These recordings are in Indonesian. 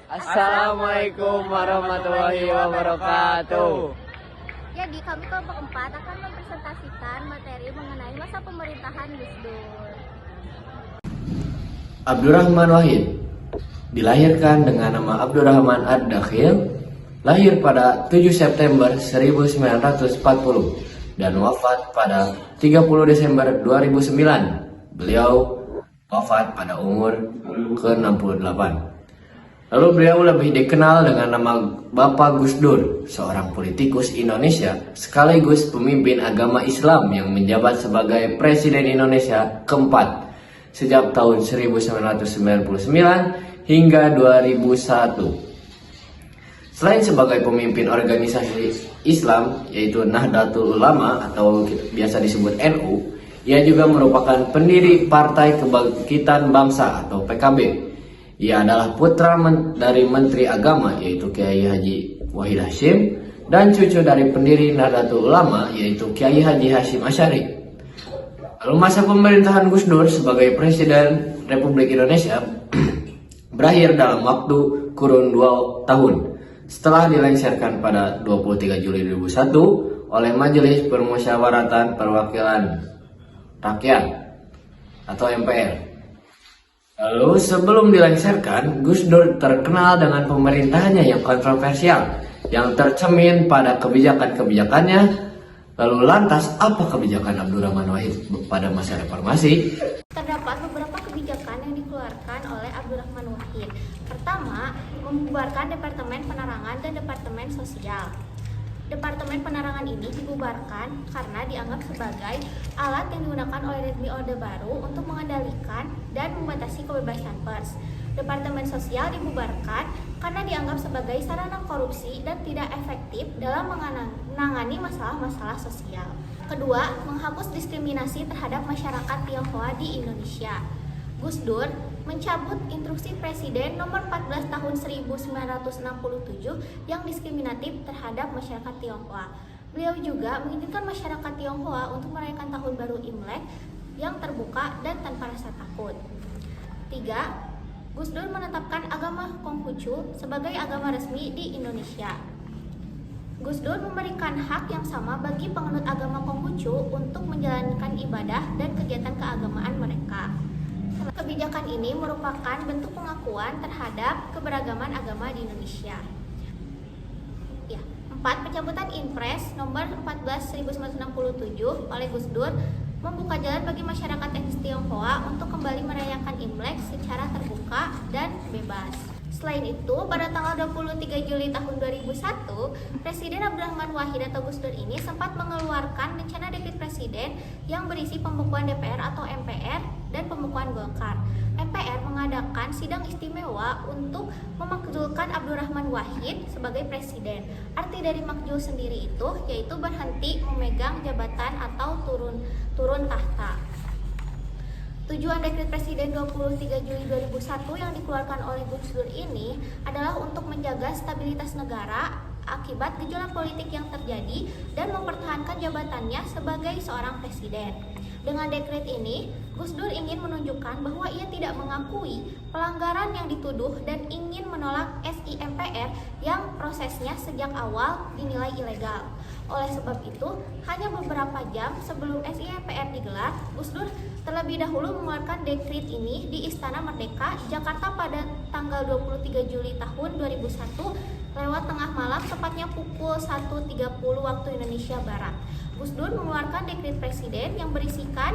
Assalamualaikum warahmatullahi wabarakatuh. Jadi kami kelompok 4 akan mempresentasikan materi mengenai masa pemerintahan Gus Dur. Abdurrahman Wahid dilahirkan dengan nama Abdurrahman Ad-Dakhil, lahir pada 7 September 1940 dan wafat pada 30 Desember 2009. Beliau wafat pada umur ke-68. Lalu beliau lebih dikenal dengan nama Bapak Gus Dur, seorang politikus Indonesia sekaligus pemimpin agama Islam yang menjabat sebagai Presiden Indonesia keempat sejak tahun 1999 hingga 2001. Selain sebagai pemimpin organisasi Islam yaitu Nahdlatul Ulama atau biasa disebut NU, ia juga merupakan pendiri Partai Kebangkitan Bangsa atau PKB. Ia adalah putra dari Menteri Agama yaitu Kiai Haji Wahid Hasyim dan cucu dari pendiri Nahdlatul Ulama yaitu Kiai Haji Hasyim Asy'ari. Lalu masa pemerintahan Gus Dur sebagai Presiden Republik Indonesia berakhir dalam waktu kurun 2 tahun setelah dilengsarkan pada 23 Juli 2001 oleh Majelis Permusyawaratan Perwakilan Rakyat atau MPR. Lalu sebelum dilengsarkan, Gus Dur terkenal dengan pemerintahannya yang kontroversial, yang tercermin pada kebijakan-kebijakannya. Lalu lantas apa kebijakan Abdurrahman Wahid pada masa reformasi? Terdapat beberapa kebijakan yang dikeluarkan oleh Abdurrahman Wahid. Pertama, membubarkan Departemen Penerangan dan Departemen Sosial. Departemen Penerangan ini dibubarkan karena dianggap sebagai alat yang digunakan oleh rezim Orde Baru untuk mengendalikan dan membatasi kebebasan pers. Departemen Sosial dibubarkan karena dianggap sebagai sarana korupsi dan tidak efektif dalam menangani masalah-masalah sosial. Kedua, menghapus diskriminasi terhadap masyarakat Tionghoa di Indonesia. Gus Dur mencabut instruksi Presiden nomor 14 tahun 1967 yang diskriminatif terhadap masyarakat Tionghoa. Beliau juga mengizinkan masyarakat Tionghoa untuk merayakan Tahun Baru Imlek yang terbuka dan tanpa rasa takut. 3. Gus Dur menetapkan agama Konghucu sebagai agama resmi di Indonesia. Gus Dur memberikan hak yang sama bagi penganut agama Konghucu untuk menjalankan ibadah dan kegiatan keagamaan mereka. Kebijakan ini merupakan bentuk pengakuan terhadap keberagaman agama di Indonesia. 4. Pencabutan Inpres nomor 14/1967 oleh Gus Dur membuka jalan bagi masyarakat etnis Tionghoa untuk kembali merayakan Imlek secara terbuka dan bebas. Selain itu, pada tanggal 23 Juli tahun 2001, Presiden Abdurrahman Wahid atau Gus Dur ini sempat mengeluarkan rencana dekret presiden yang berisi pembukuan DPR atau MPR dan pembukuan Golkar. MPR mengadakan sidang istimewa untuk memakzulkan Abdurrahman Wahid sebagai presiden. Arti dari makzul sendiri itu yaitu berhenti memegang jabatan atau turun tahta. Tujuan dekret Presiden 23 Juli 2001 yang dikeluarkan oleh Gus Dur ini adalah untuk menjaga stabilitas negara akibat gejolak politik yang terjadi dan mempertahankan jabatannya sebagai seorang presiden. Dengan dekret ini, Gus Dur ingin menunjukkan bahwa ia tidak mengakui pelanggaran yang dituduh dan ingin menolak SIMPR yang prosesnya sejak awal dinilai ilegal. Oleh sebab itu, hanya beberapa jam sebelum SIMPR digelar, Gus Dur terlebih dahulu mengeluarkan dekret ini di Istana Merdeka, Jakarta pada tanggal 23 Juli tahun 2001 lewat tengah malam, tepatnya pukul 1.30 waktu Indonesia Barat. Gus Dur mengeluarkan dekret presiden yang berisikan: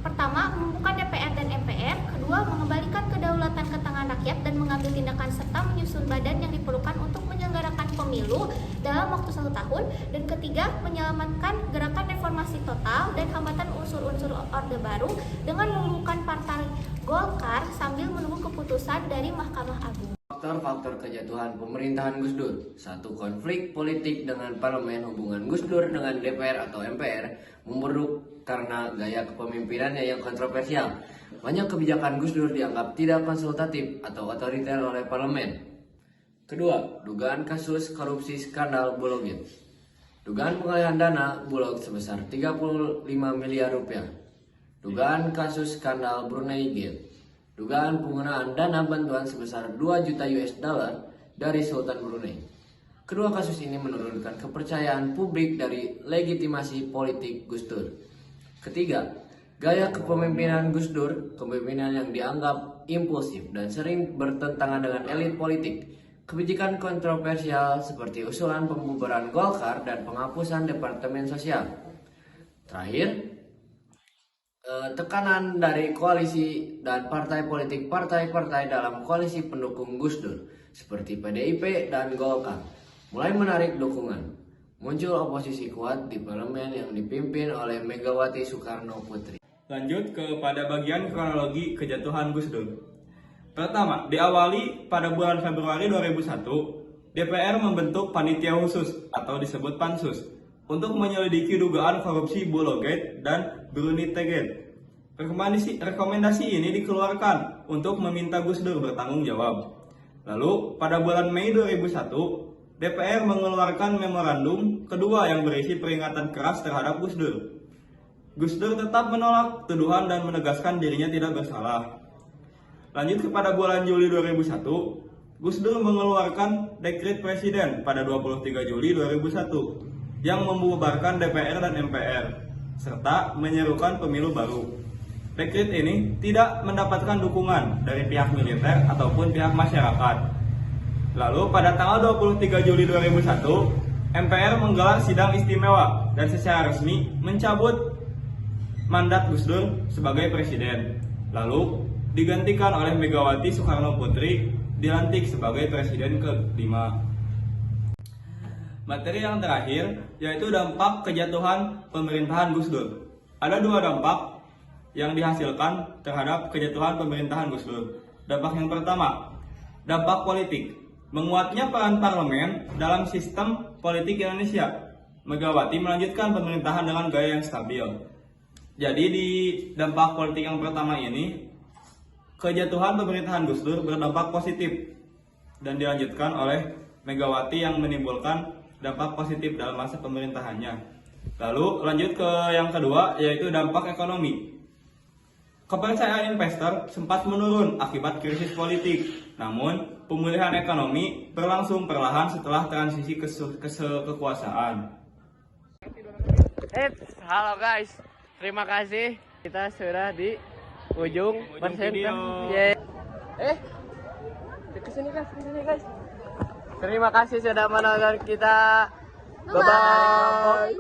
pertama, membuka DPR dan MPR; kedua, mengembalikan kedaulatan ke tangan rakyat dan mengambil tindakan serta menyusun badan yang diperlukan untuk menyelenggarakan pemilu dalam waktu 1 tahun; dan ketiga, menyelamatkan gerakan reformasi total dan hambatan unsur-unsur Orde Baru dengan membuka partai Golkar sambil menunggu keputusan dari Mahkamah Agung. Faktor-faktor kejatuhan pemerintahan Gus Dur. 1. Konflik politik dengan parlemen. Hubungan Gus Dur dengan DPR atau MPR memburuk karena gaya kepemimpinannya yang kontroversial. Banyak kebijakan Gus Dur dianggap tidak konsultatif atau otoriter oleh parlemen. Kedua, dugaan kasus korupsi skandal Bulog. Dugaan pengalihan dana Bulog sebesar 35 miliar rupiah. Dugaan kasus skandal Brunei Gate. dugaan penggunaan dana bantuan sebesar 2 juta US dollar dari Sultan Brunei. Kedua kasus ini menurunkan kepercayaan publik dari legitimasi politik Gus Dur. Ketiga, gaya kepemimpinan Gus Dur, kepemimpinan yang dianggap impulsif dan sering bertentangan dengan elit politik. Kebijakan kontroversial seperti usulan pembubaran Golkar dan penghapusan Departemen Sosial. Terakhir, tekanan dari koalisi dan partai-partai dalam koalisi pendukung Gus Dur seperti PDIP dan Golkar mulai menarik dukungan. Muncul oposisi kuat di parlemen yang dipimpin oleh Megawati Soekarno Putri. Lanjut kepada bagian kronologi kejatuhan Gus Dur. Pertama, diawali pada bulan Februari 2001, DPR membentuk panitia khusus atau disebut Pansus untuk menyelidiki dugaan korupsi Bulogate dan Brunei Gate. Rekomendasi ini dikeluarkan untuk meminta Gus Dur bertanggung jawab. Lalu, pada bulan Mei 2001, DPR mengeluarkan memorandum kedua yang berisi peringatan keras terhadap Gus Dur. Gus Dur tetap menolak tuduhan dan menegaskan dirinya tidak bersalah. Lanjut kepada bulan Juli 2001, Gus Dur mengeluarkan dekret presiden pada 23 Juli 2001 yang membubarkan DPR dan MPR serta menyerukan pemilu baru. Dekret ini tidak mendapatkan dukungan dari pihak militer ataupun pihak masyarakat. Lalu pada tanggal 23 Juli 2001, MPR menggelar sidang istimewa dan secara resmi mencabut mandat Gus Dur sebagai presiden. Lalu digantikan oleh Megawati Soekarno Putri dilantik sebagai presiden ke-5. Materi yang terakhir yaitu dampak kejatuhan pemerintahan Gus Dur. Ada dua dampak yang dihasilkan terhadap kejatuhan pemerintahan Gus Dur. Dampak yang pertama, dampak politik. Menguatnya peran parlemen dalam sistem politik Indonesia. Megawati melanjutkan pemerintahan dengan gaya yang stabil. Jadi di dampak politik yang pertama ini, kejatuhan pemerintahan Gus Dur berdampak positif dan dilanjutkan oleh Megawati yang menimbulkan dampak positif dalam masa pemerintahannya. Lalu lanjut ke yang kedua yaitu dampak ekonomi. Kepercayaan investor sempat menurun akibat krisis politik. Namun, pemulihan ekonomi berlangsung perlahan setelah transisi kekuasaan. Halo guys, terima kasih. Kita sudah di ujung video. Kesini guys. Terima kasih sudah menonton kita. Bye bye.